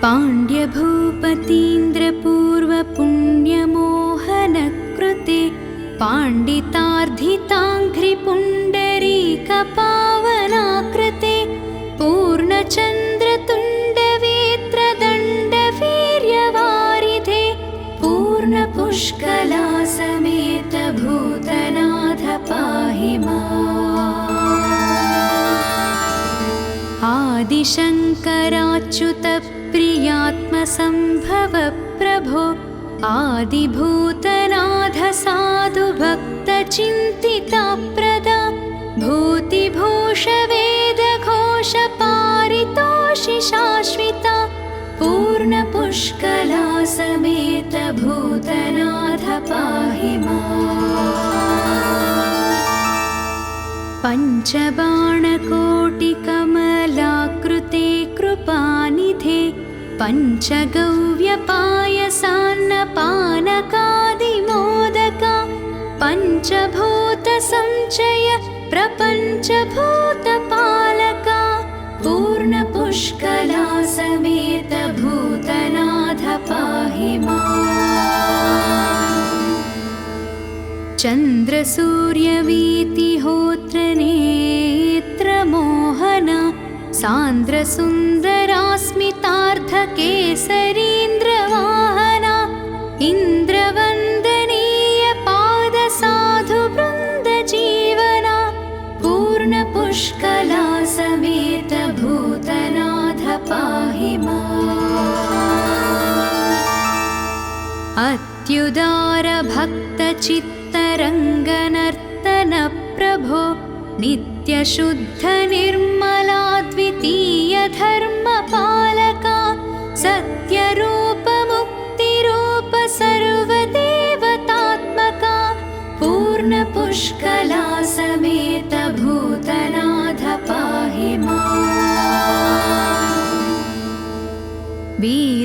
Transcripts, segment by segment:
पाण्ड्यभूपतीन्द्रपूर्वपुण्यमोहनकृते पाण्डितार्धिताङ्घ्रिपुण्डरीकपावनाकृते पूर्णचन्द्रतुण्डवेत्रदण्डवीर्यवारिधे पूर्णपुष्कलासमेत भूतनाथ पाहि माम्। आदिशङ्कराच्युतप्रियात्मसम्भव प्रभो आदिभूतनाथ साधुभक्तचिन्तिताप्रदा भूतिभूषवेदघोषपारितोषि शाश्विता पूर्णपुष्कलासमेत भूतनाथ पाहि माम्। पञ्चबाणकोटिकमलाकृते कृपानिधे पञ्चगव्यपायसान्नपानकादिमोदका पञ्चभूतसञ्चय प्रपञ्चभूतपालका पूर्णपुष्कलासमेत भूतनाथ पाहि माम्। चन्द्रसूर्यवीतिहोत्रनेत्रमोहना सान्द्रसुन्दरास्मितार्धकेसरीन्द्रवाहना इन्द्रवन्दनीयपादसाधुवृन्दजीवना पूर्णपुष्कलासमेत भूतनाथ पाहि माम्। अत्युदारभक्तचित्तरङ्गनर्तन प्रभो नित्यशुद्धनिर्मलाद्वितीयधर्मपालका सत्यरूपमुक्तिरूप सर्वदेवतात्मका पूर्णपुष्कलासमेत भूतनाथ पाहि माम्। वीरबाहुवर्णनीय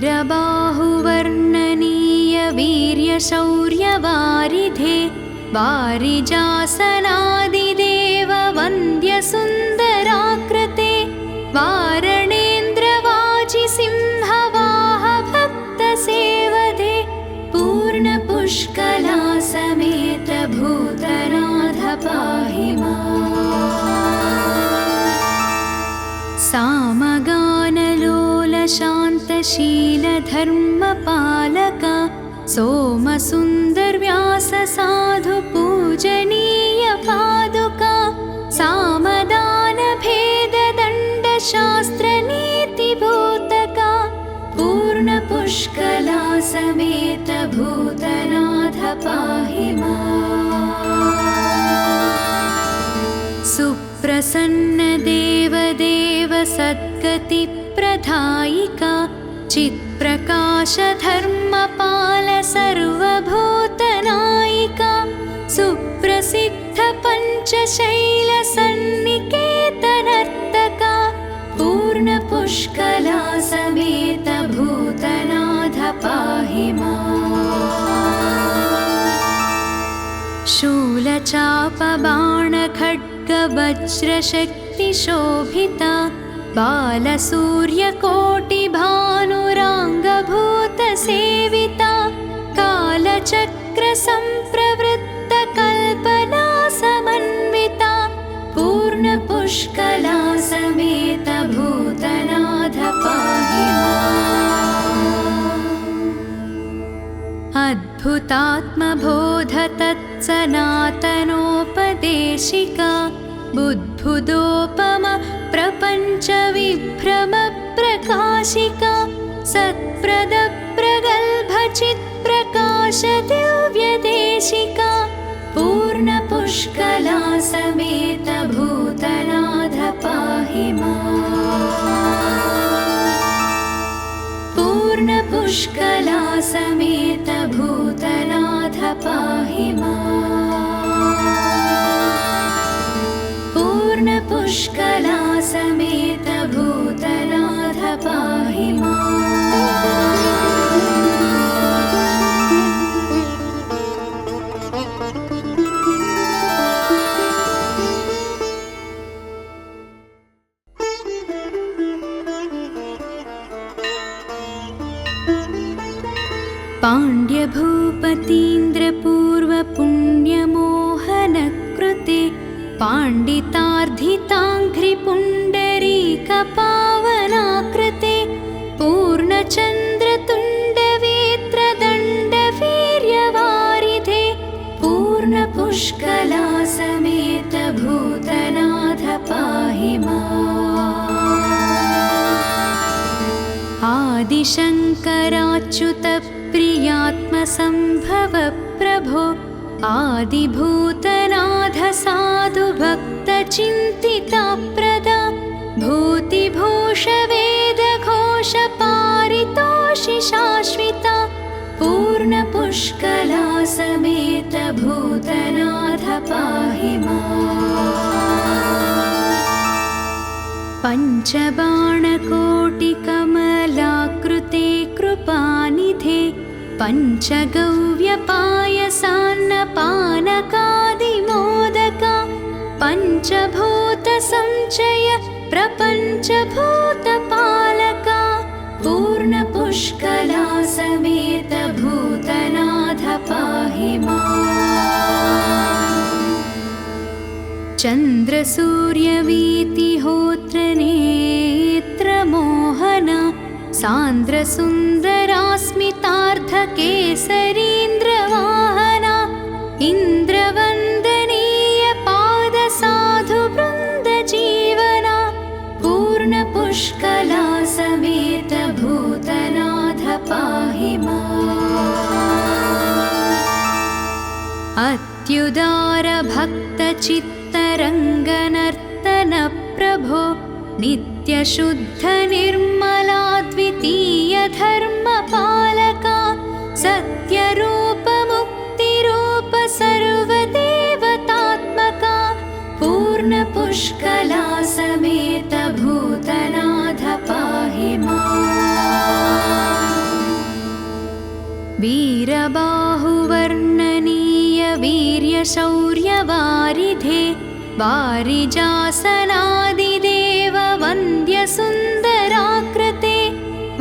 वीर्यशौर्यवारिधे वारिजासनादिदेव वन्द्यसुन्दराकृते वारणेन्द्रवाजिसिंहवाह भक्तसेवदे पूर्णपुष्कलासमेत भूतनाथ पाहि माम्। सामगानलोलशान्तशीलधर्मपालका सोमसुन्दरव्याससाधुपूजनीय पादुका सामदानभेददण्डशास्त्रनीतिभूतका पूर्णपुष्कलासमेत भूतनाथ पाहि माम्। सुप्रसन्नदेवदेव सद्गतिप्रदायिका चित्प्रकाशधर्मपाल सर्वभूतनायिका सुप्रसिद्ध पञ्चशैलसन्निकेतनर्तका पूर्णपुष्कलासमेत भूतनाथ पाहि माम्। शूलचापबाणखड्गवज्रशक्तिशोभिता बालसूर्यकोटिभानुराङ्गभूतसेविता कालचक्रसम्प्रवृत्तकल्पना समन्विता पूर्णपुष्कलासमेत भूतनाथ पाहि माम्। अद्भुतात्मबोधतत्सनातनोपदेशिका बुद्बुदोपम प्रपञ्चविभ्रम प्रकाशिका सत्प्रदप्रगल्भचित्प्रकाश दिव्यदेशिका पूर्णपुष्कलासमेत भूतनाथ पाहि माम्। पूर्णपुष्कलासमेत भूतनाथ पाहि माम्। पूर्णपुष्कलासमेत भूतनाथ पाहि माम्। पाण्ड्यभूपतीन्द्रपूर्वपुण्यमोहनकृते पाण्डितार्धिताङ्घ्रिपुण्डरीकपावनाकृते पूर्णचन्द्रतुण्डवेत्रदण्डवीर्यवारिधे पूर्णपुष्कलासमेत भूतनाथ पाहि माम्। आदिशङ्कराच्युत प्रियात्मसम्भव प्रभो आदिभूतनाथ साधु भक्तचिन्तितप्रदा भूतिभूषवेदघोष पारितोषि शाश्विता पूर्णपुष्कला समेत भूतनाथ पाहि माम्। पञ्चबाणकोटिकमलाकृते कृपानिधे पञ्चगव्यपायसान्नपानकादिमोदका पञ्चभूतसञ्चय प्रपञ्चभूतपालका पूर्णपुष्कला समेत भूतनाथ पाहि माम्। चन्द्रसूर्यवीतिहोत्रनेत्रमोहना सान्द्रसुन्दरास्मितार्धकेसरीन्द्रवाहना इन्द्रवन्दनीय पादसाधुवृन्दजीवना पूर्णपुष्कला समेत भूतनाथ पाहि माम्। अत्युदारभक्तचित्तरङ्गनर्तन प्रभो नित्यशुद्धनिर्मलाद्वितीय धर्मपालका सत्यरूपमुक्तिरूप सर्वदेवतात्मका पूर्णपुष्कला समेत भूतनाथ पाहि माम्। वीरबाहुवर्णनीय वीर्यशौर्यवारिधे वारिजासनादिदेव वन्द्यसुन्दराकृते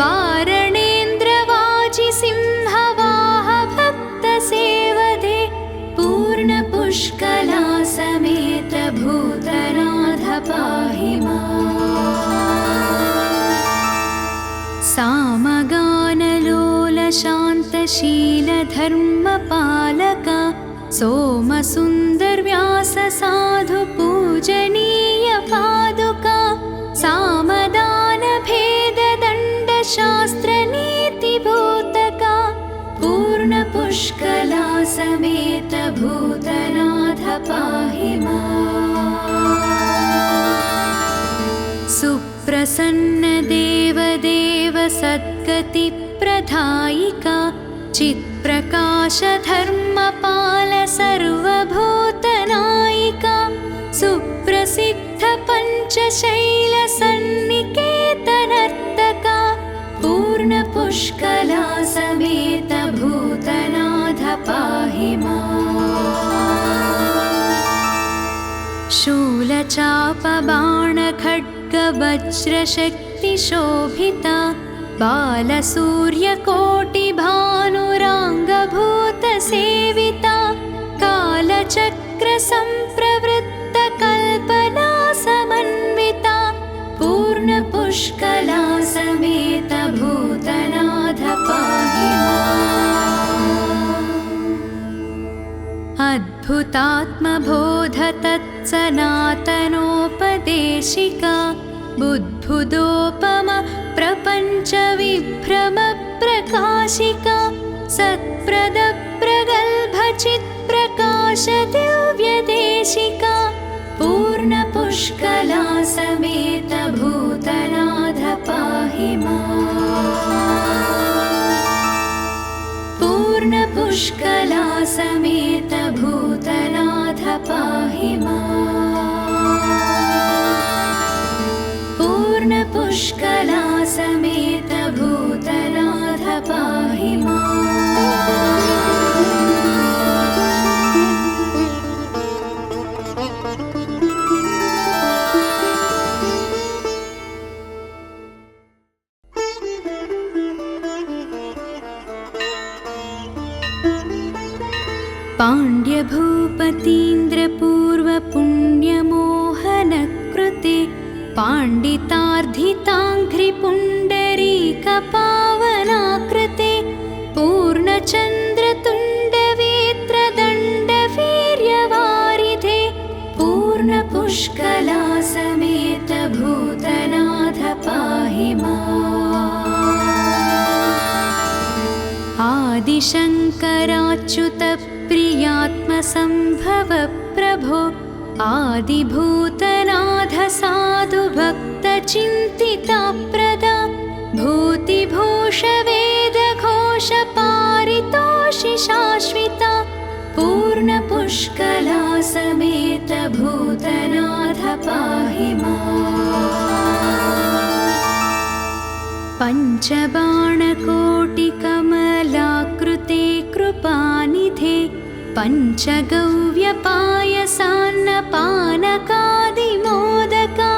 वारणेन्द्रवाजिसिंहवाह भक्तसेवदे पूर्णपुष्कला समेत भूतनाथ पाहि माम्। सामगानलोलशान्तशीलधर्मपालका सोमसुन्दरव्यास साधु पूजनीय पादुका सामदानभेददण्डशास्त्रनीतिभूतका पूर्णपुष्कला समेत भूतनाथ पाहि माम्। सुप्रसन्न देवदेव सद्गतिप्रदायिका चित्प्रकाश धर्मपाल सर्वभूतनायिका सुप्रसिद्ध पञ्चशैल सन्निकेतनर्तका पूर्णपुष्कला समेत भूतनाथ पाहि माम्। शूलचापबाणखड्गवज्रशक्तिशोभिता बालसूर्यकोटिभानुराङ्गभूतसेविता कालचक्रसम्प्रवृत्तकल्पना समन्विता पूर्णपुष्कला समेत भूतनाथ पाहि माम्। अद्भुतात्मबोध तत्सनातनोपदेशिका बुद्बुदोपम प्रपञ्च विभ्रम प्रकाशिका सत्प्रद प्रगल्भ चित्प्रकाश दिव्यदेशिका पूर्णपुष्कला समेत भूतनाथ पाहि माम्। पूर्णपुष्कला समेत भूतनाथ पाहि माम्। पूर्णपुष्कला समेत भूतनाथ पाहि माम्। अनुमतीन्द्रपूर्वपुण्यमोहनकृते पाण्डितार्धिताङ्घ्रिपुण्डरीकपावनाकृते पूर्णचन्द्रतुण्डवेत्रदण्डवीर्यवारिधे पूर्णपुष्कलासमेत भूतनाथ पाहि माम्। आदिशङ्कराच्युत प्रियात्मसम्भव प्रभो आदिभूतनाथ साधु भक्तचिन्तितप्रदा भूतिभूषवेदघोषपारितोषि शाश्विता पूर्णपुष्कलासमेत भूतनाथ पाहि माम्। पञ्चबाणकोटिकमलाकृते कृपानिधे पञ्चगव्यपायसान्नपानकादिमोदका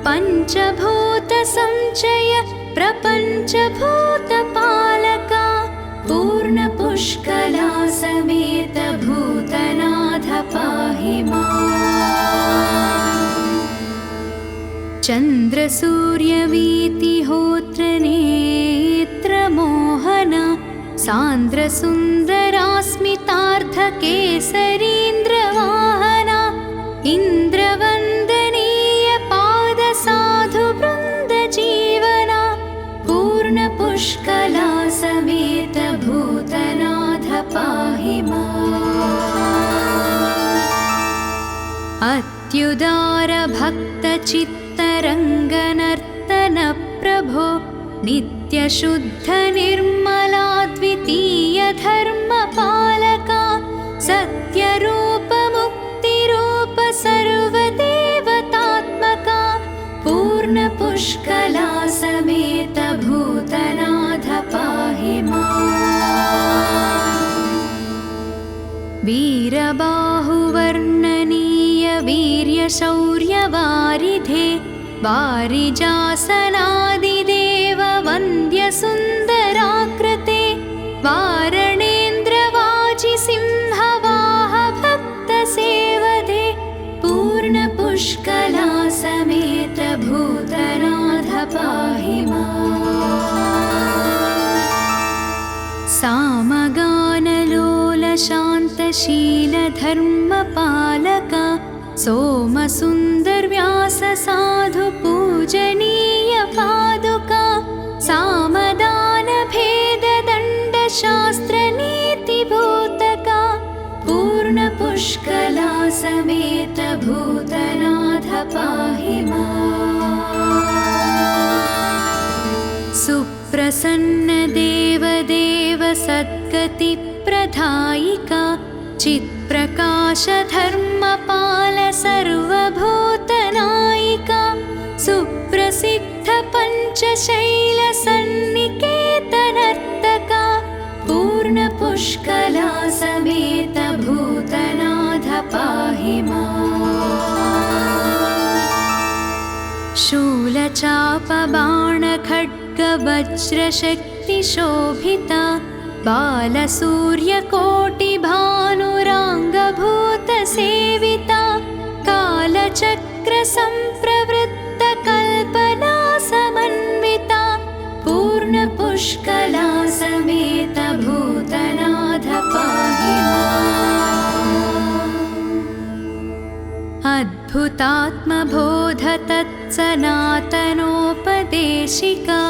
पञ्चभूतसञ्चय प्रपञ्चभूतपालका पूर्णपुष्कलासमेत भूतनाथ पाहि माम्। चन्द्रसूर्यवीतिहोत्रनेत्रमोहना सान्द्रसुन्दरास्मितार्धकेसरीन्द्रवाहना इन्द्रवन्दनीय पादसाधुवृन्दजीवना पूर्णपुष्कलासमेत भूतनाथ पाहि माम्। अत्युदारभक्तचित्तरङ्गनर्तन प्रभो नित्यशुद्धनिर्मलाद्वितीय धर्मपालका सत्यरूपमुक्तिरूप सर्वदेवतात्मका पूर्णपुष्कलासमेत भूतनाथ पाहि माम्। वीरबाहुवर्णनीय वीर्यशौर्यवारिधे वारिजासनादिदेव वन्द्यसुन्दराकृते वारणेन्द्रवाजिसिंहवाह भक्तसेवदे पूर्णपुष्कलासमेत भूतनाथ पाहि माम्। सामगानलोलशान्तशीलधर्मपालका सोमसुन्दरव्याससाधुपूजनीय पादुका सामदानभेददण्डशास्त्रनीतिभूतका पूर्णपुष्कलासमेत भूतनाथ पाहि माम्। सुप्रसन्नदेवदेव सद्गतिप्रदायिका चित्प्रकाशधर्मपाल सर्वभूतनायिका सुप्रसिद्ध पञ्चशैलसन्निकेतनर्तका पूर्णपुष्कलासमेत भूतनाथ पाहि माम्। शूलचापबाणखड्गवज्रशक्तिशोभिता बालसूर्यकोटिभानुराङ्गभूतसेविता कालचक्रसम्प्रवृत्तकल्पना समन्विता पूर्णपुष्कलासमेत भूतनाथ पाहि माम्। अद्भुतात्मबोधतत्सनातनोपदेशिका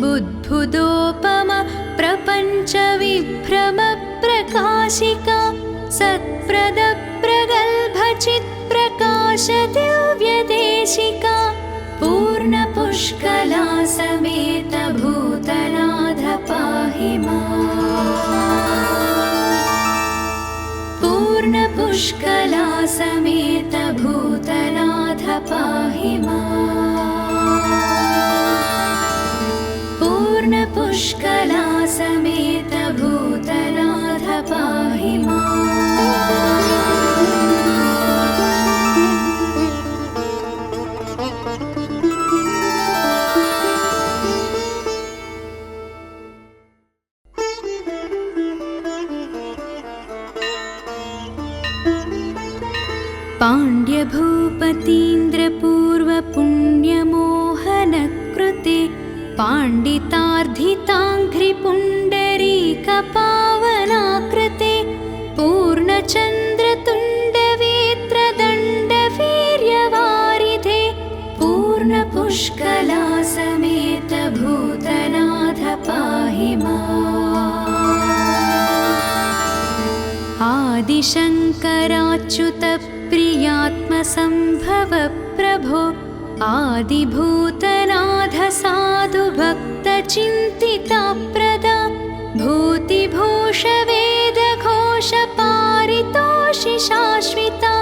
बुद्बुदोपम प्रपञ्चविभ्रम प्रकाशिका सत्प्रदप्रगल्भचित्प्रकाश दिव्यदेशिका पूर्णपुष्कलासमेत भूतनाथ पाहि माम्। पूर्णपुष्कलासमेत भूतनाथ पाहि माम्। पूर्णपुष्कलासमेत भूतनाथ पाहि माम्। भूपतीन्द्रपूर्वपुण्यमोहनकृते पाण्डितार्धिताङ्घ्रिपुण्डरीकपावनाकृते पूर्णचन्द्रतुण्डवेत्रदण्डवीर्यवारिधे पूर्णपुष्कलासमेत भूतनाथ पाहि माम्। आदिशङ्कराच्युतप्रियात्मसम्भव प्रभो आदिभूतनाथ साधुभक्तचिन्तिताप्रदा भूतिभूषवेदघोषपारितोषि शाश्विता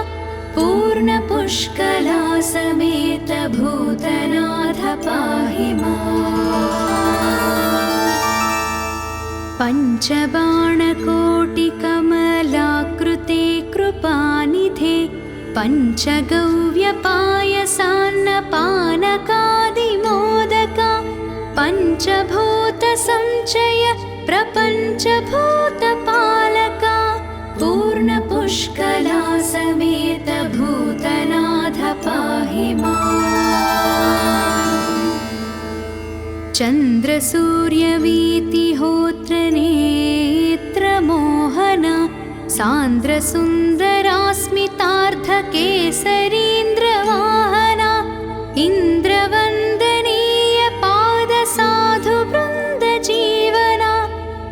पूर्णपुष्कलासमेत भूतनाथ पाहि माम्। पञ्चबाणकोटिकमलाकृते कृपानिधे पञ्चगव्यपायसान्नपानकादिमोदका पञ्चभूतसञ्चय प्रपञ्चभूतपालका पूर्णपुष्कलासमेत भूतनाथ पाहि माम्। चन्द्रसूर्यवीतिहोत्रनेत्रमोहना सान्द्रसुन्दरास्मितार्धकेसरीन्द्रवाहना इन्द्रवन्दनीय पादसाधुवृन्दजीवना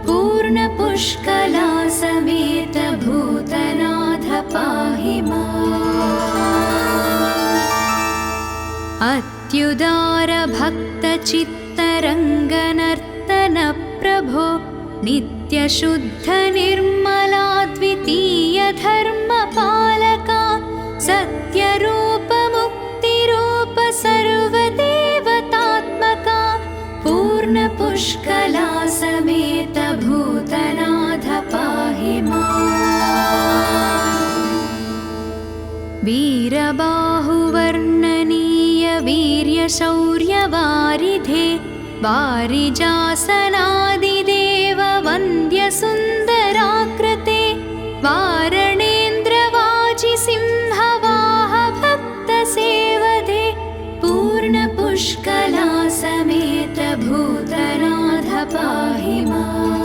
पूर्णपुष्कलासमेत भूतनाथ पाहि माम्। अत्युदारभक्तचित्तरङ्गनर्तन प्रभो नित्यशुद्धनिर्मलाद्वितीयधर्मपालका सत्यरूपमुक्तिरूप सर्वदेवतात्मका पूर्णपुष्कलासमेत भूतनाथ पाहि माम्। वीरबाहुवर्णनीय वीर्यशौर्यवारिधे वारिजासनादिदेव वन्द्यसुन्दराकृते वारणेन्द्रवाजिसिंहवाह भक्तसेवदे पूर्णपुष्कलासमेत भूतनाथ पाहि माम्।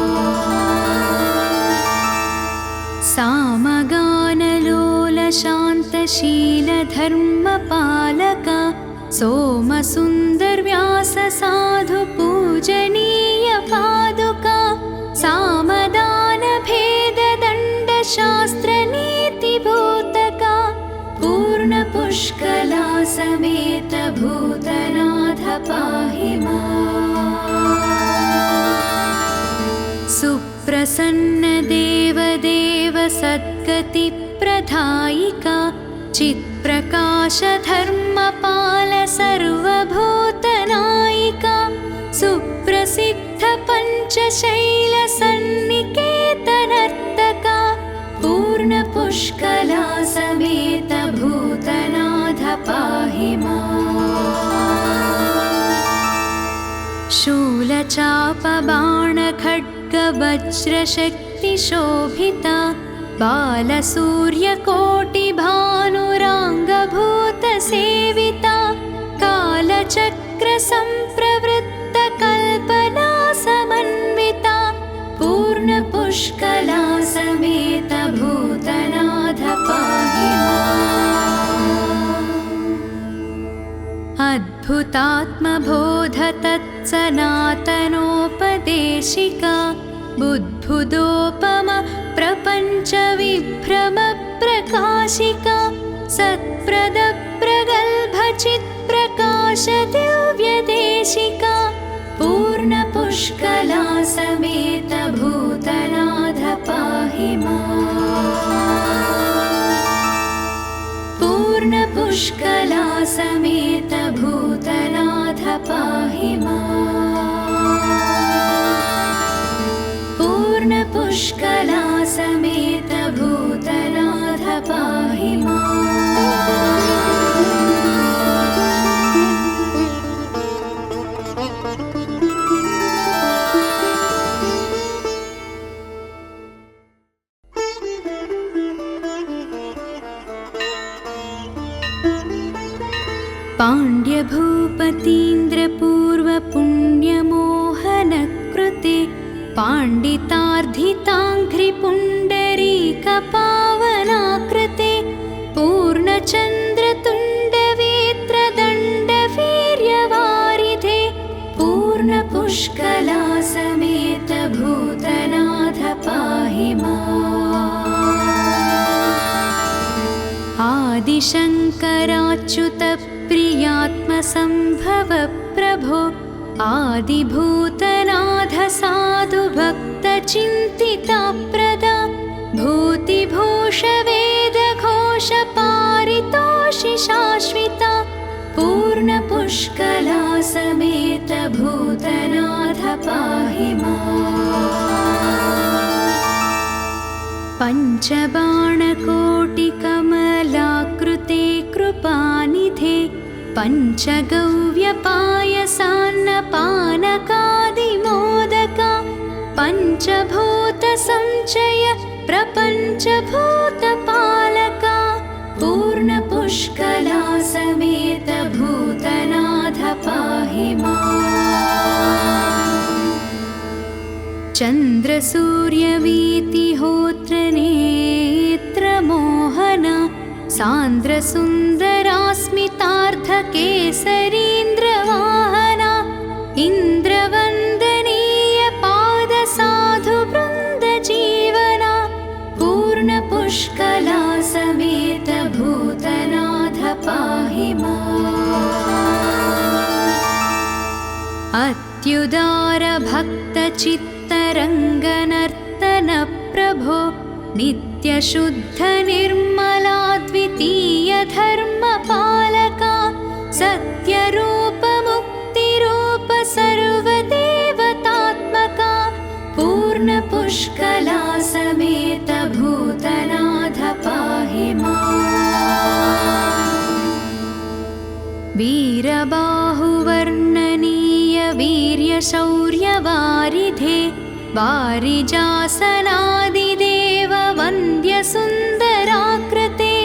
सामगानलोलशान्तशीलधर्मपालका सोमसुन्दरव्याससाधुपूजनीय पादुका सामदानभेददण्डशास्त्रनीतिभूतका पूर्णपुष्कलासमेत भूतनाथ पाहि माम्। सुप्रसन्नदेवदेव सद्गतिप्रदायिका चित्प्रकाशधर्मपाल सर्वभूतनायिका सुप्रसिद्ध पञ्चशैलसन्निकेतनर्तका पूर्णपुष्कलासमेत भूतनाथ पाहि माम्। शूलचापबाणखड्गवज्रशक्तिशोभिता बालसूर्यकोटिभानुराङ्गभूतसेविता कालचक्रसम्प्रवृत्तकल्पना समन्विता पूर्णपुष्कलासमेत भूतनाथ पाहि माम्। अद्भुतात्मबोधतत्सनातनोपदेशिका बुद्बुदोपम प्रपञ्चविभ्रम प्रकाशिका सत्प्रदप्रगल्भचित्प्रकाश दिव्यदेशिका पूर्णपुष्कलासमेत भूतनाथ पाहि माम्। पूर्णपुष्कलासमेत भूतनाथ पाहि माम्। पूर्णपुष्कलासमेत भूतनाथ पाहि माम्। पाण्ड्यभूपतीन्द्रपूर्वपुण्यमोहनकृते पाण्डितार्धिताङ्घ्रिपुण्डरीकपावनाकृते पूर्णचन्द्रतुण्डवेत्रदण्डवीर्यवारिधे पूर्णपुष्कलासमेत भूतनाथ पाहि माम्। आदिशङ्कराच्युत प्रियात्मसम्भव प्रभो आदिभूतनाथ साधु भक्तचिन्तितप्रदा भूतिभूषवेदघोषपारितोषि शाश्विता पूर्णपुष्कलासमेत भूतनाथ पाहि माम्। पञ्चबाणकोटिकमलाकृते कृपानिधे पञ्चगव्यपायसान्नपानकादिमोदका पञ्चभूतसञ्चय प्रपञ्चभूतपालका पूर्णपुष्कलासमेत भूतनाथ पाहि माम्। चन्द्रसूर्यवीतिहोत्रनेत्रमोहन सान्द्रसुन्दरास्मितार्धकेसरीन्द्रवाहना इन्द्रवन्दनीय पादसाधुवृन्दजीवना पूर्णपुष्कलासमेत भूतनाथ पाहि माम्। अत्युदारभक्तचित्तरङ्गनर्तन प्रभो नित्यशुद्धनिर्मलाद्वितीयधर्मपालका सत्यरूपमुक्तिरूप सर्वदेवतात्मका पूर्णपुष्कलासमेत भूतनाथ पाहि माम्। वीरबाहुवर्णनीय वीर्यशौर्यवारिधे वारिजासनादिदेव वन्द्यसुन्दराकृते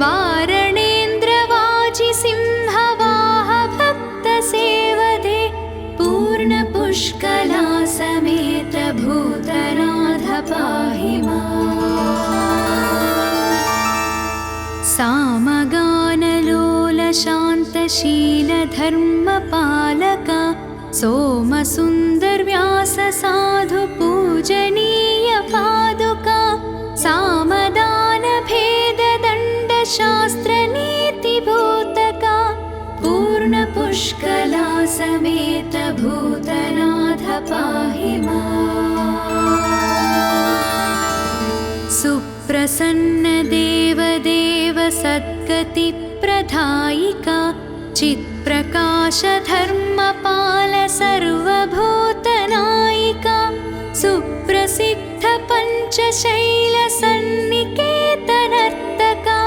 वारणेन्द्रवाजिसिंहवाह भक्तसेवदे पूर्णपुष्कलासमेत भूतनाथ पाहि माम्। सामगानलोलशान्तशीलधर्मपालका सोमसुन्दरव्याससाधुपूजनीय पादुका सामदानभेददण्डशास्त्रनीतिभूतका पूर्णपुष्कलासमेत भूतनाथ पाहि माम्। सुप्रसन्नदेवदेव सद्गतिप्रदायिका चित्प्रकाशधर्मपाल सर्वभूतनायिका सुप्रसिद्ध पञ्चशैलसन्निकेतनर्तका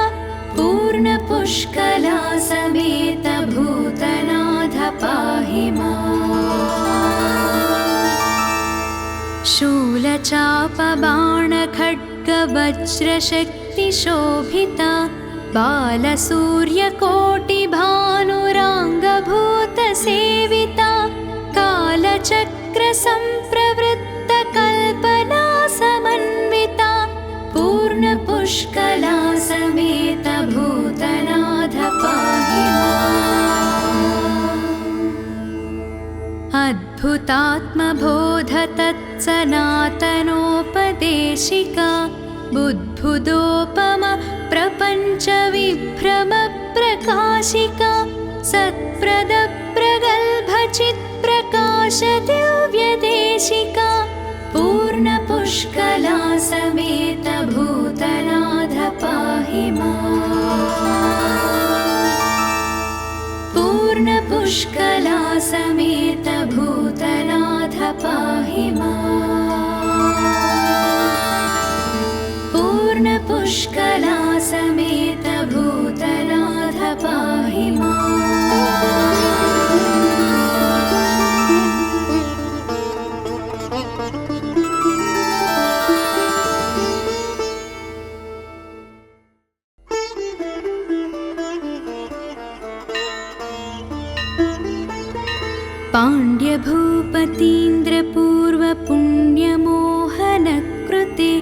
पूर्णपुष्कलासमेत भूतनाथ पाहि माम्। शूलचापबाणखड्गवज्रशक्तिशोभिता बालसूर्यकोटिभानुराङ्गभूतसेविता कालचक्रसम्प्रवृत्तकल्पना समन्विता पूर्णपुष्कलासमेत भूतनाथ पाहि माम्। अद्भुतात्मबोध तत्सनातनोपदेशिका बुद्बुदोपम प्रपञ्चविभ्रमप्रकाशिका सत्प्रदप्रगल्भचित्प्रकाशदिव्यदेशिका पूर्णपुष्कलासमेत भूतनाथ पाहि माम्। पूर्णपुष्कलासमेत भूतनाथ पाहि माम्। पूर्णपुष्कलासमेत भूतनाथ पाहि माम्। पाण्ड्यभूपतीन्द्रपूर्वपुण्यमोहनकृते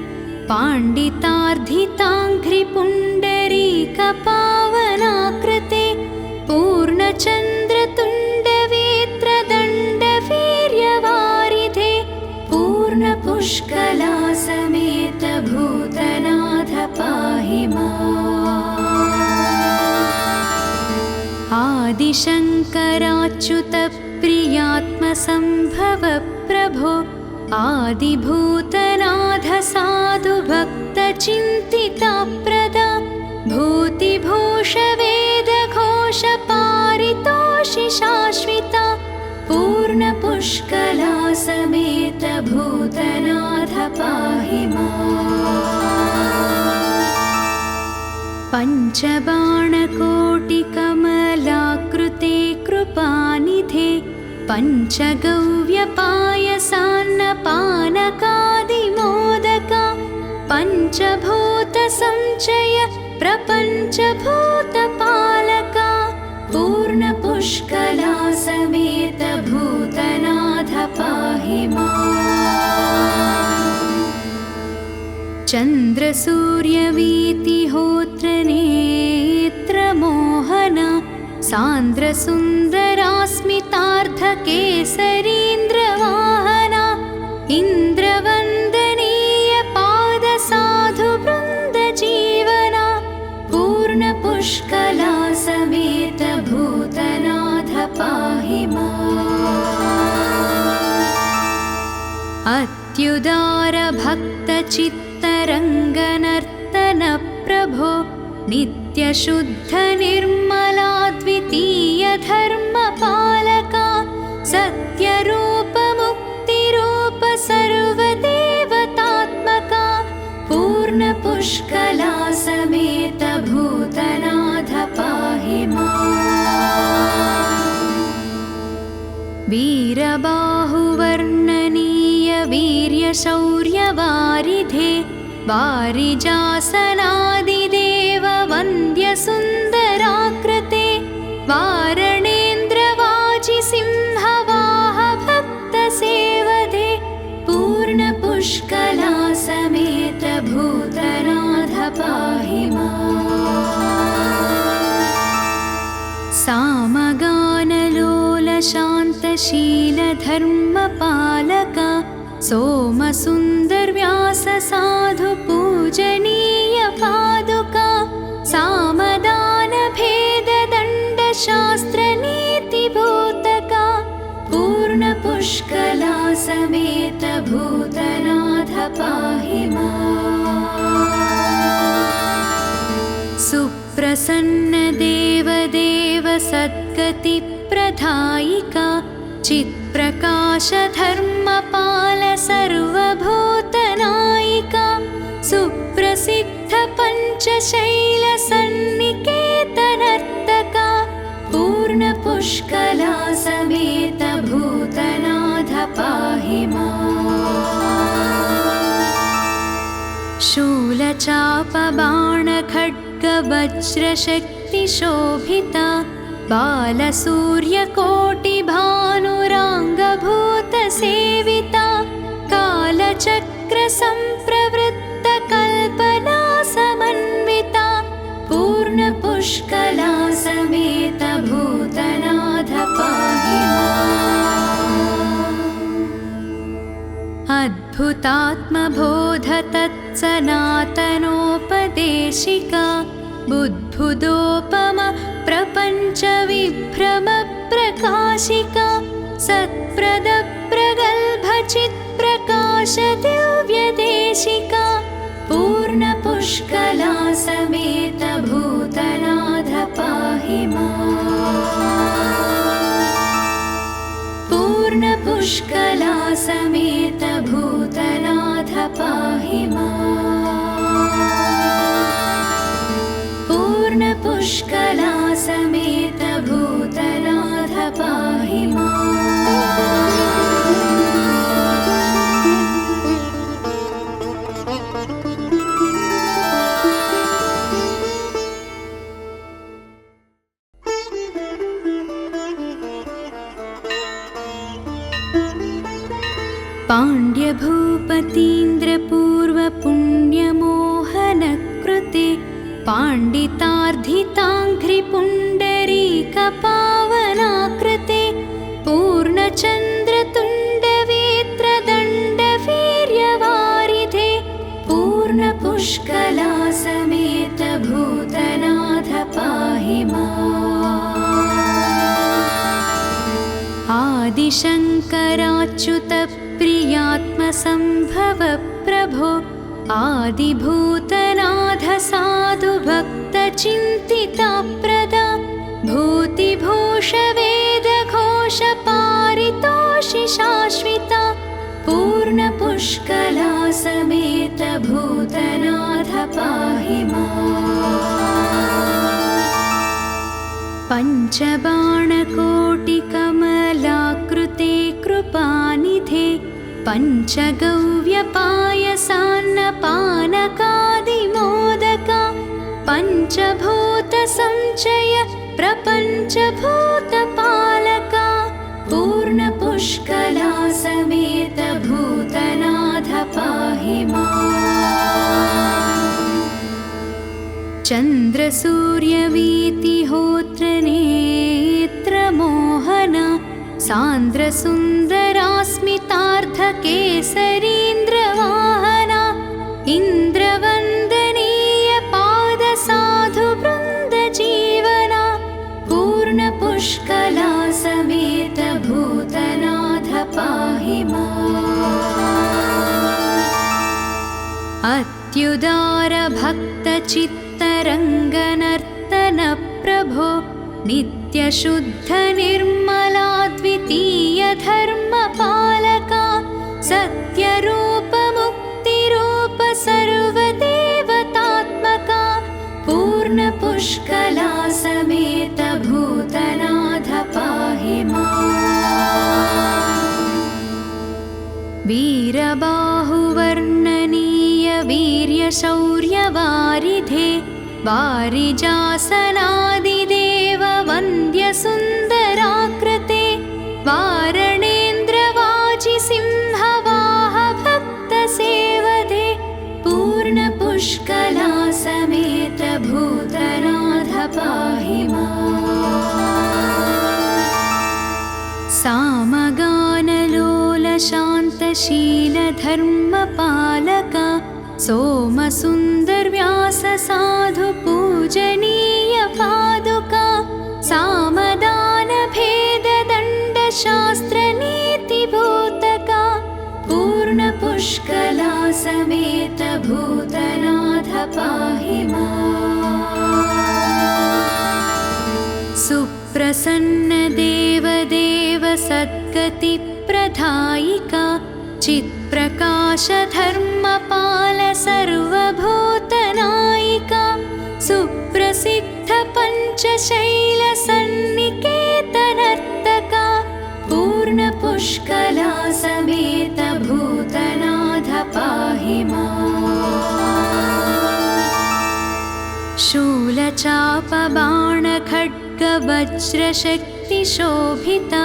पाण्डितार्धिताङ्घ्रिपुण्डरीकपावनाकृते पूर्णचन्द्रतुण्डवेत्रदण्डवीर्यवारिधे पूर्णपुष्कलासमेत भूतनाथ पाहि माम्। आदिशङ्कराच्युत प्रियात्मसम्भव प्रभो आदिभूतनाथ साधु भक्तचिन्तितप्रदा भूतिभूषवेदघोष पारितोषि शाश्विता पूर्णपुष्कला समेत भूतनाथ पाहि माम्। पञ्चबाणकोटिकमलाकृते कृपानिधे पञ्चगव्यपायसान्नपानकादिमोदका पञ्चभूतसञ्चय प्रपञ्चभूतपालका पूर्णपुष्कला समेत भूतनाथ पाहि माम्। चन्द्रसूर्यवीतिहोत्रनेत्रमोहना सान्द्रसुन्दरास्मितार्धकेसरीन्द्रवाहना इन्द्रवन्दनीय पादसाधुवृन्दजीवना पूर्णपुष्कला समेत भूतनाथ पाहि माम्। अत्युदारभक्तचित्तरङ्गनर्तन प्रभो नित्यशुद्धनिर्मलाद्वितीय धर्मपालका सत्यरूपमुक्तिरूप सर्वदेवतात्मका पूर्णपुष्कला समेत भूतनाथ पाहि माम्। वीरबाहुवर्णनीय वीर्यशौर्यवारिधे वारिजासनादिदेव वन्द्यसुन्दराकृते वारणेन्द्रवाजिसिंहवाह भक्तसेवदे पूर्णपुष्कला समेत भूतनाथ पाहि माम्। सामगानलोलशान्तशीलधर्मपालका सोमसुन्दरव्यास साधु पूजनीय पादुका सामदानभेददण्डशास्त्रनीतिभूतका पूर्णपुष्कला समेत भूतनाथ पाहि माम्। सुप्रसन्न देवदेव सद्गतिप्रदायिका चित्प्रकाशधर्मपाल सर्वभूतनायिका सुप्रसिद्ध पञ्चशैलसन्निकेतनर्तका पूर्णपुष्कला समेत भूतनाथ पाहि माम्। शूलचापबाणखड्गवज्रशक्तिशोभिता बालसूर्यकोटिभानुराङ्गभूतसेविता कालचक्रसम्प्रवृत्तकल्पना समन्विता पूर्णपुष्कला समेत भूतनाथ पाहि माम्। अद्भुतात्मबोध तत्सनातनोपदेशिका बुद्बुदोपम प्रपञ्च विभ्रम प्रकाशिका सत्प्रद प्रगल्भ चित्प्रकाश दिव्यदेशिका पूर्णपुष्कला समेत भूतनाथ पाहि माम्। पूर्णपुष्कला समेत भूतनाथ पाहि माम्। पूर्णपुष्कला समेत भूतनाथ पाहि माम्। पाण्ड्यभूपतीन्द्रपूर्वपुण्यमोहनकृते पाण्डितार्धिताङ्घ्रिपुण्डरीकपावनाकृते पूर्णचन्द्रतुण्डवेत्रदण्डवीर्यवारिधे पूर्णपुष्कलासमेत भूतनाथ पाहि माम्। आदिशङ्कराच्युत प्रियात्मसम्भव प्रभो आदिभूतनाथ साधु भक्तचिन्तितप्रदा भूतिभूषवेदघोषपारितोषि शाश्विता पूर्णपुष्कलासमेत भूतनाथ पाहि माम्। पञ्चबाणकोटिकमलाकृते कृपानिधे पञ्चगव्यपायसान्नपानकादिमोदका पञ्चभूतसञ्चय प्रपञ्चभूतपालका पूर्णपुष्कलासमेत भूतनाथ पाहि माम्। चन्द्रसूर्यवीतिहोत्रनेत्रमोहना सान्द्रसुन्दरास्मितार्धकेसरीन्द्रवाहना इन्द्रवन्दनीय पादसाधुवृन्दजीवना पूर्णपुष्कलासमेत भूतनाथ पाहि माम्। अत्युदारभक्तचित्तरङ्गनर्तन प्रभो नित्यशुद्धनिर्मलाद्वितीय धर्मपालका सत्यरूपमुक्तिरूप सर्वदेवतात्मका पूर्णपुष्कलासमेत भूतनाथ पाहि माम्। वीरबाहुवर्णनीय वीर्यशौर्यवारिधे वारिजासनादिदेव वन्द्यसुन्दराकृते वारणेन्द्रवाजिसिंहवाह भक्तसेवदे पूर्णपुष्कलासमेत भूतनाथ पाहि माम्। सामगानलोलशान्तशीलधर्मपालका सोमसुन्दरव्याससाधुपूजनीय पादुका सामदानभेददण्डशास्त्रनीतिभूतका पूर्णपुष्कलासमेत भूतनाथ पाहि माम्। सुप्रसन्नदेवदेव सद्गतिप्रदायिका चित्प्रकाशधर्मपाल सर्वभूतनायिका सुप्रसिद्ध पञ्चशैलसन्निकेतनर्तका पूर्णपुष्कलासमेत भूतनाथ पाहि माम्। शूलचापबाणखड्गवज्रशक्तिशोभिता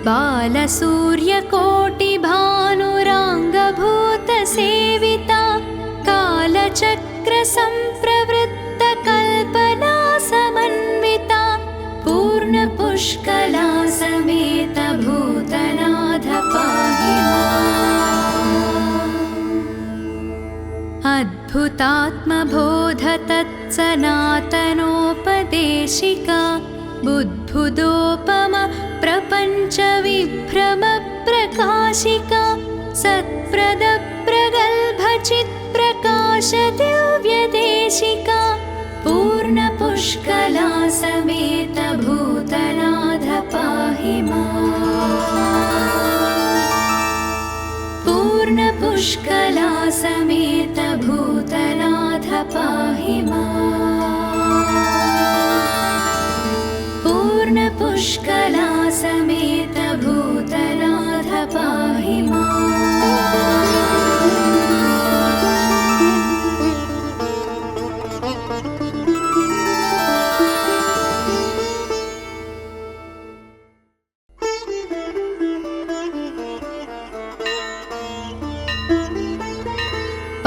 बालसूर्यकोटिभानुराङ्गभूतसेविता कालचक्रसम्प्रवृत्तकल्पना समन्विता पूर्णपुष्कलासमेत भूतनाथ पाहि माम्। अद्भुतात्मबोध तत्सनातनोपदेशिका बुद्बुदोपम प्रपञ्चविभ्रम प्रकाशिका सत्प्रद प्रगल्भचित्प्रकाश दिव्यदेशिका पूर्णपुष्कलासमेत भूतनाथ पाहि माम्। पूर्णपुष्कलासमेत भूतनाथ पाहि माम्। पूर्णपुष्कलासमेत भूतनाथ पाहि माम्।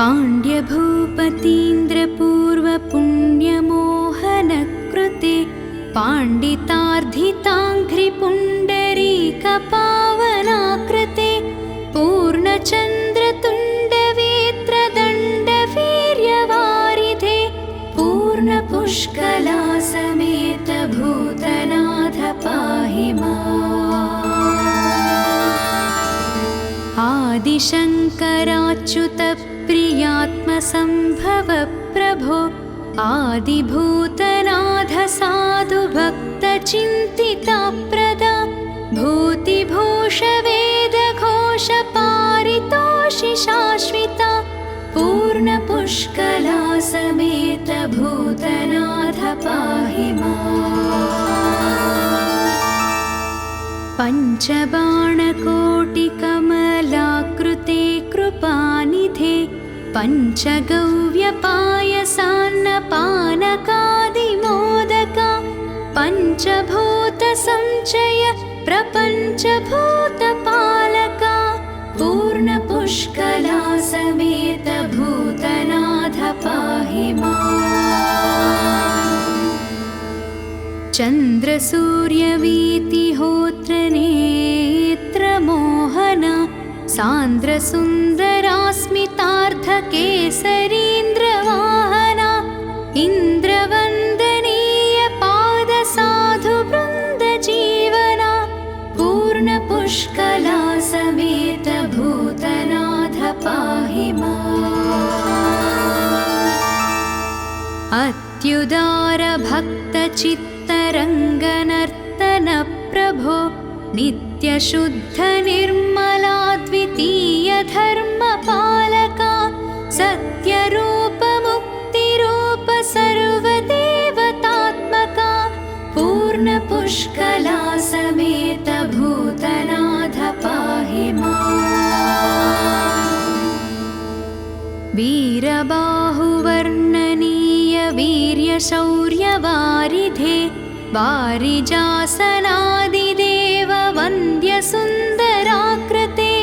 पाण्ड्यभूपतीन्द्रपूर्वपुण्यमोहनकृते पाण्डितार्धिताङ्घ्रिपुण्डरीकपावनाकृते पूर्णचन्द्रतुण्डवेत्रदण्डवीर्यवारिधे पूर्णपुष्कलासमेत भूतनाथ पाहि माम्। आदिशङ्कराच्युतप्रियात्मसम्भव प्रभो आदिभूतनाथ साधुभक्तचिन्तिताप्रदा भूतिभूषवेदघोषपारितोषि शाश्विता पूर्णपुष्कलासमेत भूतनाथ पाहि माम्। पञ्चबाणकोटिकमलाकृते कृपानिधे पञ्चगव्यपायसान्नपानकादिमोदका पञ्चभूतसञ्चय प्रपञ्चभूतपालका पूर्णपुष्कलासमेत भूतनाथ पाहि माम्। चन्द्रसूर्यवीतिहोत्रनेत्रमोहना सान्द्रसुन्दरास्मितार्धकेसरीन्द्रवाहना इन्द्रवन्दनीयपादसाधुवृन्दजीवना पूर्णपुष्कलासमेत भूतनाथ पाहि माम्। अत्युदारभक्तचित्तरङ्गनर्तन प्रभो नित्यशुद्धनिर्मलाद्वितीयधर्मपालका सत्यरूपमुक्तिरूप सर्वदेवतात्मका पूर्णपुष्कलासमेत भूतनाथ पाहि माम्। वीरबाहुवर्णनीय वीर्यशौर्यवारिधे वारिजासनादिदेव वन्द्यसुन्दराकृते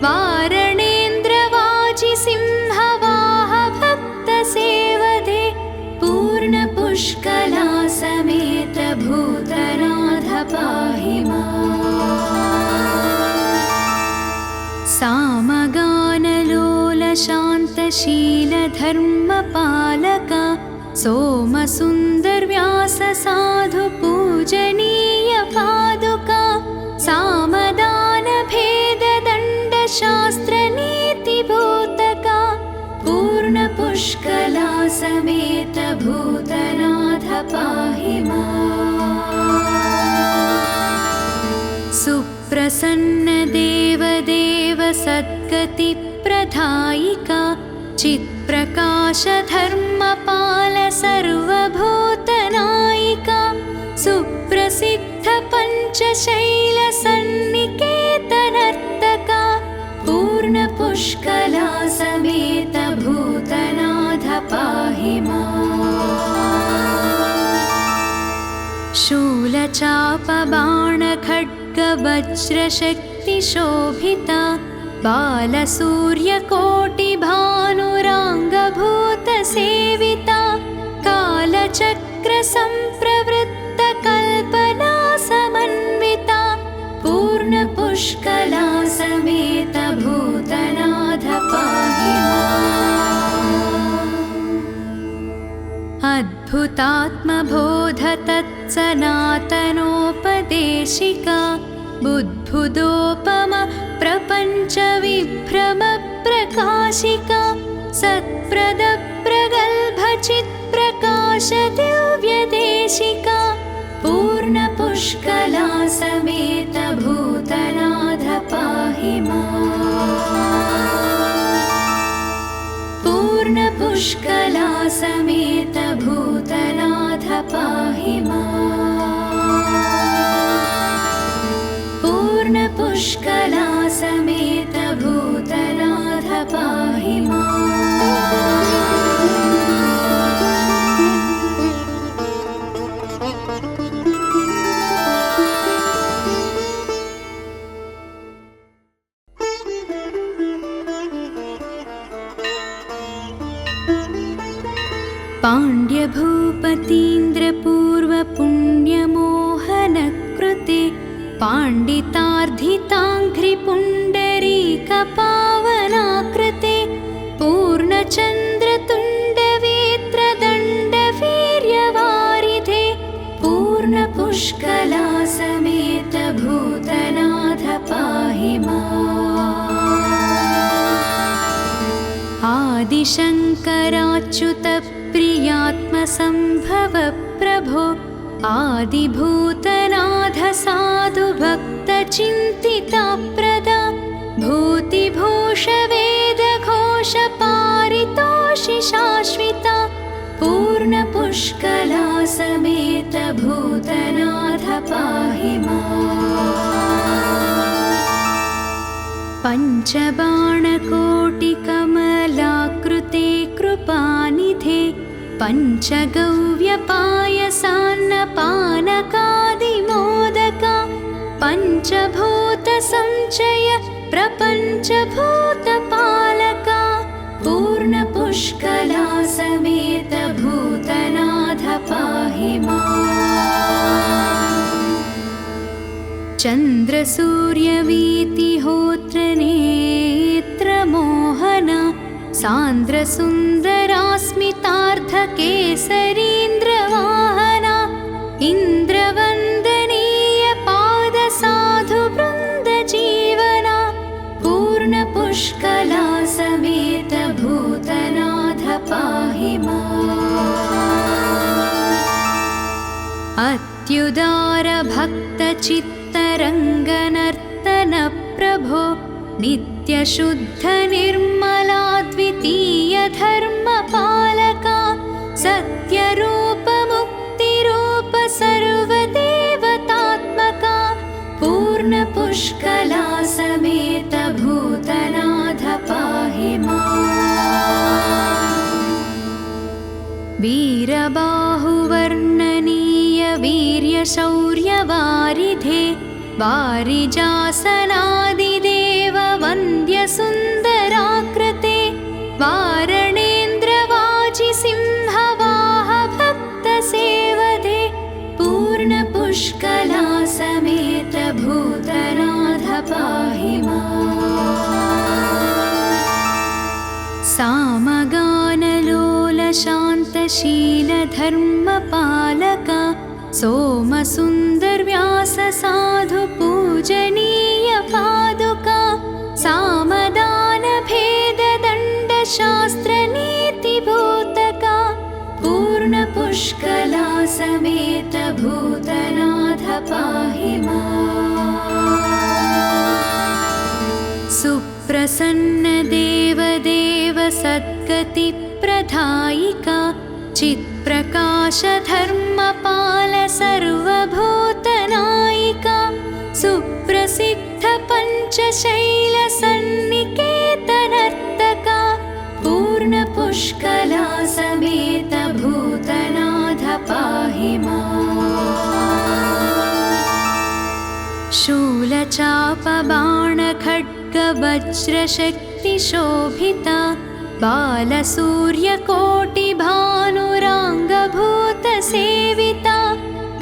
वारणेन्द्रवाजिसिंहवाह भक्तसेवदे पूर्णपुष्कलासमेत भूतनाथ पाहि माम्। सामगानलोलशान्तशीलधर्मपालका सोमसुन्दरव्याससाधुपूजनीय पादुका सामदानभेददण्डशास्त्रनीतिभूतका पूर्णपुष्कलासमेत भूतनाथ पाहि माम्। सुप्रसन्नदेवदेव सद्गतिप्रदायिका चित्प्रकाशधर्मपाल सर्वभूतनायिका सुप्रसिद्ध पञ्चशैलसन्निकेतनर्तका पूर्णपुष्कलासमेत भूतनाथ पाहि माम्। शूलचापबाणखड्गवज्रशक्तिशोभिता बालसूर्यकोटिभानुराङ्गभूतसेविता कालचक्रसम्प्रवृत्तकल्पना समन्विता पूर्णपुष्कलासमेत भूतनाथ पाहि माम्। अद्भुतात्मबोधतत्सनातनोपदेशिका बुद्बुदोपम प्रपञ्चविभ्रम प्रकाशिका सत्प्रदप्रगल्भचित्प्रकाश दिव्यदेशिका पूर्णपुष्कलासमेत भूतनाथ पाहि माम्। पूर्णपुष्कलासमेत भूतनाथ पाहि माम्। पूर्णपुष्कलासमेत भूतनाथ पाहि माम्। आर्यभूपतीन्द्रपूर्वपुण्यमोहनकृते पाण्डितार्धिताङ्घ्रिपुण्डरीकपावनाकृते पूर्णचन्द्रतुण्डवेत्रदण्डवीर्यवारिधे पूर्णपुष्कलासमेत भूतनाथ पाहि माम्। आदिशङ्कराच्युतप्रियात्मसम्भव प्रभो आदिभूतनाथ साधु भक्तचिन्तिताप्रदा भूतिभूषवेदघोषपारितोषि शाश्विता पूर्णपुष्कलासमेत भूतनाथ पाहि माम्। पञ्चबाणकोटिकमलाकृते कृपानिधे पञ्चगव्यपायसान्नपानकादिमोदका पञ्चभूतसञ्चय प्रपञ्चभूतपालका पूर्णपुष्कलासमेत भूतनाथ पाहि माम्। चन्द्रसूर्यवीतिहोत्रनेत्रमोहन सान्द्रसुन्दरास्मितार्धकेसरीन्द्रवाहना इन्द्रवन्दनीय पादसाधुवृन्दजीवना पूर्णपुष्कलासमेत भूतनाथ पाहि माम्। अत्युदारभक्तचित्तरङ्गनर्तन प्रभो नित्यशुद्धनिर्मलाद्वितीयधर्मपालका सत्यरूपमुक्तिरूप सर्वदेवतात्मका पूर्णपुष्कलासमेत भूतनाथ पाहि माम्। वीरबाहुवर्णनीय वीर्यशौर्यवारिधे वारिजासनादिदेव वन्द्यसुन्दराकृते वारणेन्द्रवाजिसिंहवाह भक्तसेवदे पूर्णपुष्कलासमेत भूतनाथ पाहि माम्। सामगानलोलशान्तशीलधर्मपालका सोमसुन्दरव्याससाधुपूजनीय पादुका सामदानभेददण्डशास्त्रनीतिभूतका पूर्णपुष्कलासमेत भूतनाथ पाहि माम्। सुप्रसन्नदेवदेव सद्गतिप्रदायिका चित्प्रकाशधर्मपाल सर्वभूतनायिका सुप्रसिद्धपञ्चशैलसन्निकेतनर्तका पूर्णपुष्कलासमेत भूतनाथ पाहि माम्। शूलचापबाणखड्गवज्रशक्तिशोभिता बालसूर्यकोटिभानुराङ्गभूतसेविता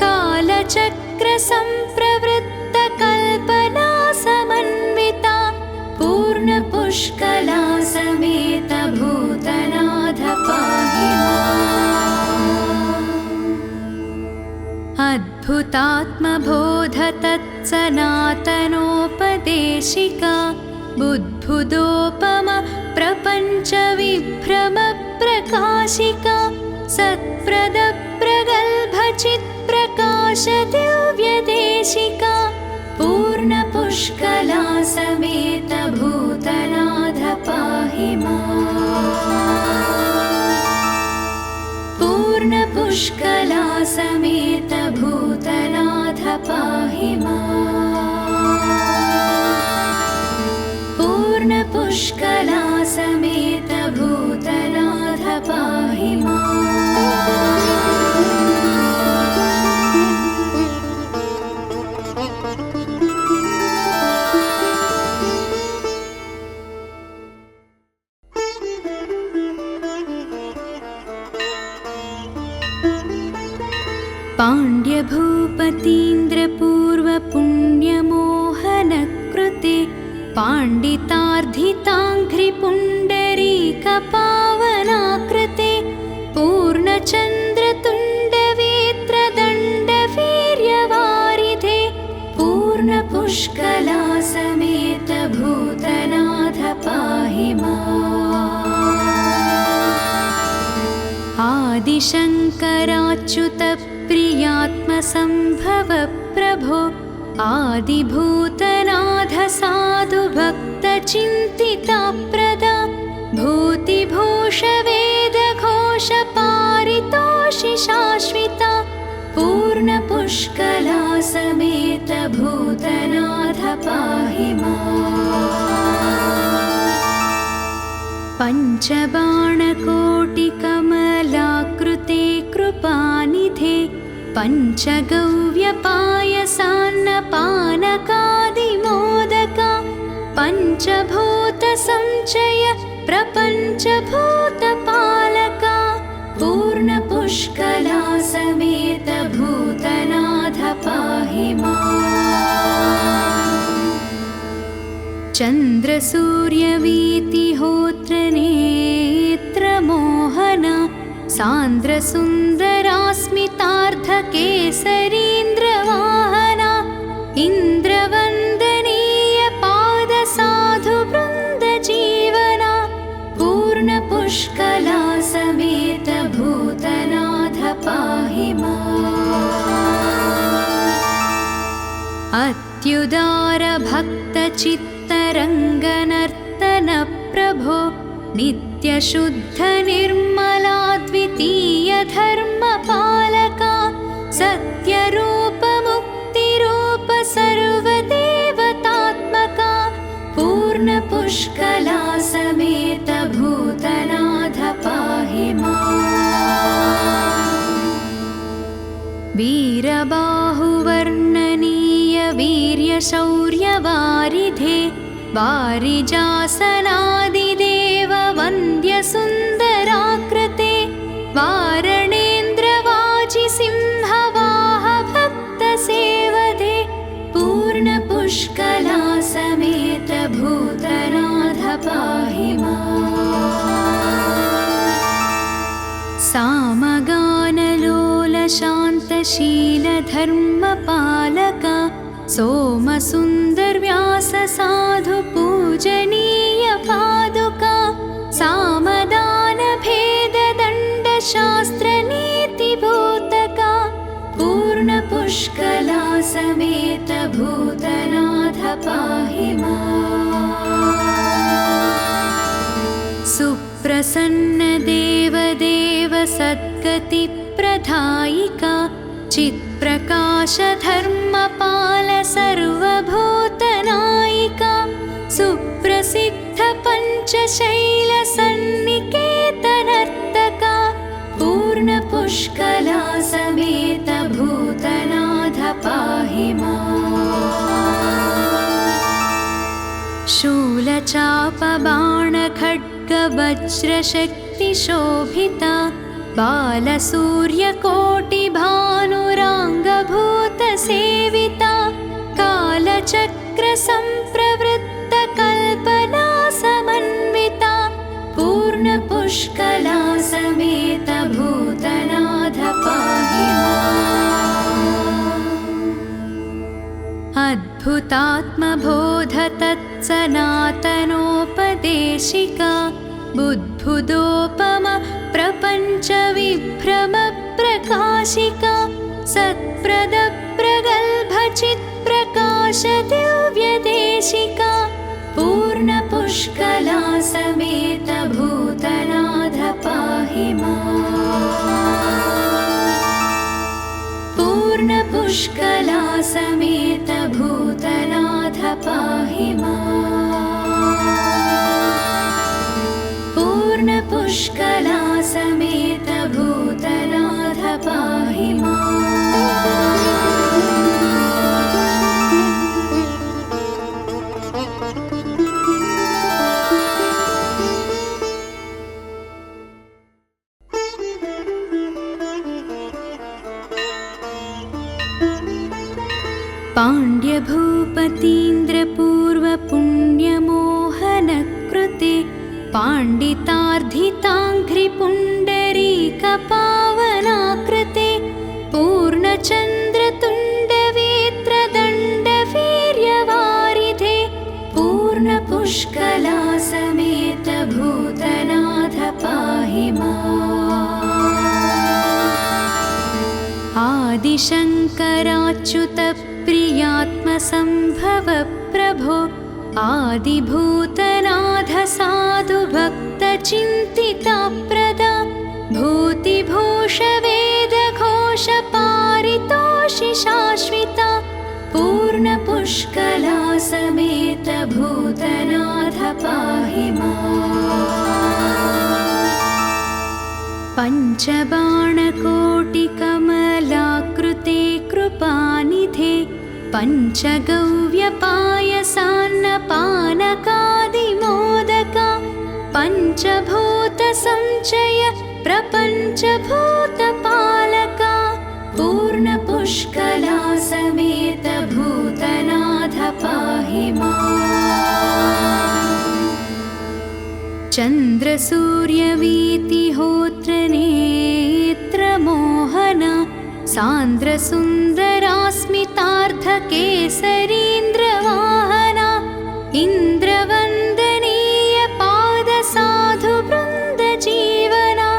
कालचक्रसम्प्रवृत्तकल्पना समन्विता पूर्णपुष्कलासमेत भूतनाथ पाहि माम्। अद्भुतात्मबोधतत्सनातनोपदेशिका बुद्बुदोपम प्रपञ्चविभ्रमप्रकाशिका सत्प्रदप्रगल्भचित्प्रकाशदिव्यदेशिका पूर्णपुष्कलासमेत भूतनाथ पाहि माम्। पूर्णपुष्कलासमेत भूतनाथ पाहि माम्। पूर्णपुष्कलासमेत भूतनाथ पाहि माम्। पुण्यमोहनकृते पाण्डितार्धिताङ्घ्रिपुण्डरीकपावनाकृते पूर्णचन्द्रतुण्डवेत्रदण्डवीर्यवारिधे पूर्णपुष्कलासमेत भूतनाथ पाहि माम्। आदिशङ्कराच्युत प्रियात्मसम्भव प्रभो आदिभूतनाथ साधु भक्तचिन्तिताप्रदा भूतिभूषवेदघोष पारितोषि शाश्विता पूर्णपुष्कला समेत भूतनाथ पाहि माम्। पञ्चबाणकोटिकमलाकृते कृपानिधे पञ्चगव्यपायसान्नपानकादिमोदका पञ्चभूतसञ्चय प्रपञ्चभूतपालका पूर्णपुष्कला समेत भूतनाथ पाहि माम्। चन्द्रसूर्यवीतिहोत्रनेत्रमोहना सान्द्रसुन्दरास्मितार्धकेसरीन्द्रवाहना इन्द्रवन्दनीय पादसाधुवृन्दजीवना पूर्णपुष्कला समेत भूतनाथ पाहि माम्। अत्युदारभक्तचित्तरङ्गनर्तन प्रभो नित्यशुद्धनिर्मलाद्वितीय धर्मपालका सत्यरूपमुक्तिरूप सर्वदेवतात्मका पूर्णपुष्कला समेत भूतनाथ पाहि माम्। वीरबाहुवर्णनीय वीर्यशौर्यवारिधे वारिजासनादिदेव वन्द्यसुन्दराकृते वारणेन्द्रवाजिसिंहवाह भक्तसेवदे पूर्णपुष्कला समेत भूतनाथ पाहि माम्। सामगानलोलशान्तशीलधर्मपालका सोमसुन्दरव्यास साधु पूजनीय पादुका सामदानभेददण्डशास्त्रनीतिभूतका पूर्णपुष्कला समेत भूतनाथ पाहि माम्। सुप्रसन्न देवदेव सद्गतिप्रदायिका चित्प्रकाश धर्मपाल सर्वभूतनायिका सुप्रसिद्ध पञ्चशैल सन्निकेतनर्तका पूर्णपुष्कला समेत भूतनाथ पाहि माम्। शूलचापबाणखड्गवज्रशक्तिशोभिता बालसूर्यकोटिभानुराङ्गभूतसेविता कालचक्रसम्प्रवृत्तकल्पना समन्विता पूर्णपुष्कला समेत भूतनाथ पाहि माम्। अद्भुतात्मबोध तत्सनातनोपदेशिका बुद्बुदोपम प्रपञ्च विभ्रम प्रकाशिका सत्प्रद प्रगल्भ चित्प्रकाश दिव्यदेशिका पूर्णपुष्कला समेत भूतनाथ पाहि माम्। पूर्णपुष्कला समेत भूतनाथ पाहि माम्। पूर्णपुष्कला समेत भूतनाथ पाहि माम्। पाण्ड्यभूपतीन्द्रपूर्वपुण्यमोहनकृते पाण्डितार्धिताङ्घ्रिपुण्डरीकपावनाकृते पूर्णचन्द्रतुण्डवेत्रदण्डवीर्यवारिधे पूर्णपुष्कलासमेत भूतनाथ पाहि माम्। आदिशङ्कराच्युत प्रियात्मसम्भव प्रभो आदिभूतनाथ साधु भक्तचिन्तितप्रदा भूतिभूषवेदघोषपारितोषि शाश्विता पूर्णपुष्कलासमेत भूतनाथ पाहि माम्। पञ्चबाणकोटिकमलाकृते कृपानिधे पञ्चगव्यपायसान्नपानकादिमोदका पञ्चभूतसञ्चय प्रपञ्चभूतपालका पूर्णपुष्कलासमेत भूतनाथ पाहि माम्। चन्द्रसूर्यवीतिहोत्रनेत्रमोहना सान्द्रसुन्दरास्मितार्धकेसरीन्द्रवाहना इन्द्रवन्दनीय पादसाधुवृन्दजीवना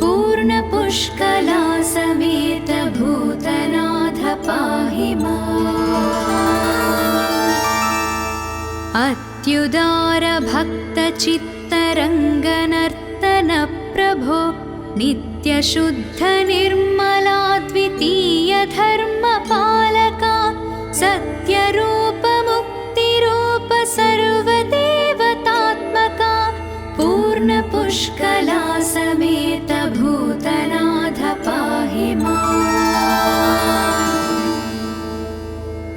पूर्णपुष्कलासमेत भूतनाथ पाहि माम्। अत्युदारभक्तचित्तरङ्गनर्तन प्रभो नित्यशुद्धनिर्मलाद्वितीय धर्मपालका सत्यरूपमुक्तिरूप सर्वदेवतात्मका पूर्णपुष्कलासमेत भूतनाथ पाहि माम्।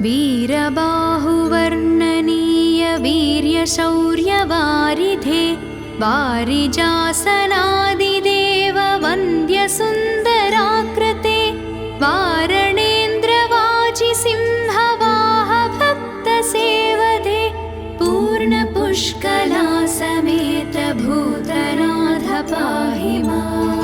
वीरबाहुवर्णनीय वीर्यशौर्यवारिधे वारिजासनादिदेव वन्द्यसुन्दराकृते वारणेन्द्रवाजिसिंहवाह भक्तसेवदे पूर्णपुष्कलासमेत भूतनाथ पाहि माम्।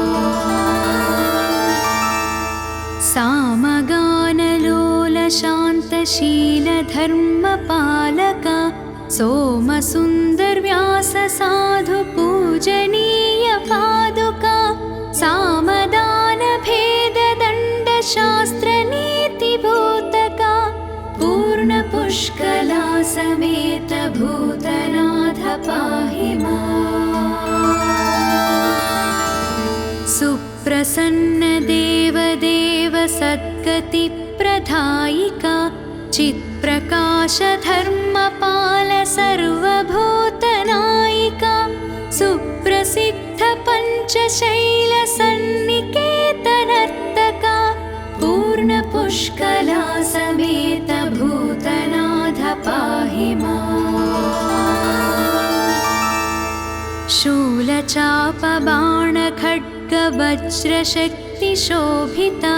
सामगानलोलशान्तशीलधर्मपालका सोमसुन्दरव्याससाधुपूजनीय पादुका सामदानभेददण्डशास्त्रनीतिभूतका पूर्णपुष्कलासमेत भूतनाथ पाहि माम्। सुप्रसन्नदेवदेव सद्गतिप्रदायिका चित्प्रकाशधर्मपाल सर्वभूतनायिका सुप्रसिद्ध पञ्चशैलसन्निकेतनर्तका पूर्णपुष्कलासमेत भूतनाथ पाहि माम्। शूलचापबाणखड्गवज्रशक्तिशोभिता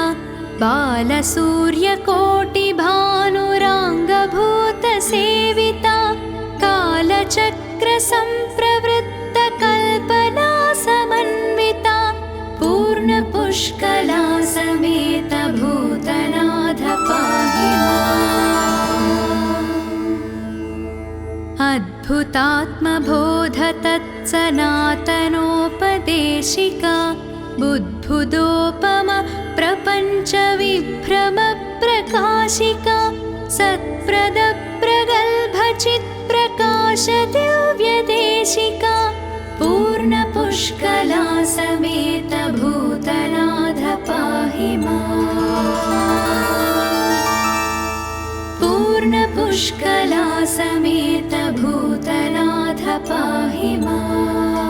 बालसूर्यकोटिभानुराङ्गभूतसेविता कालचक्रसम्प्रवृत्तकल्पना समन्विता पूर्णपुष्कलासमेत भूतनाथ पाहि माम्। अद्भुतात्मबोध तत्सनातनोपदेशिका बुद्बुदोपम प्रपञ्चविभ्रम प्रकाशिका सत्प्रद प्रगल्भचित्प्रकाश दिव्यदेशिका पूर्णपुष्कलासमेत भूतनाथ पाहि माम्। पूर्णपुष्कलासमेत भूतनाथ पाहि माम्।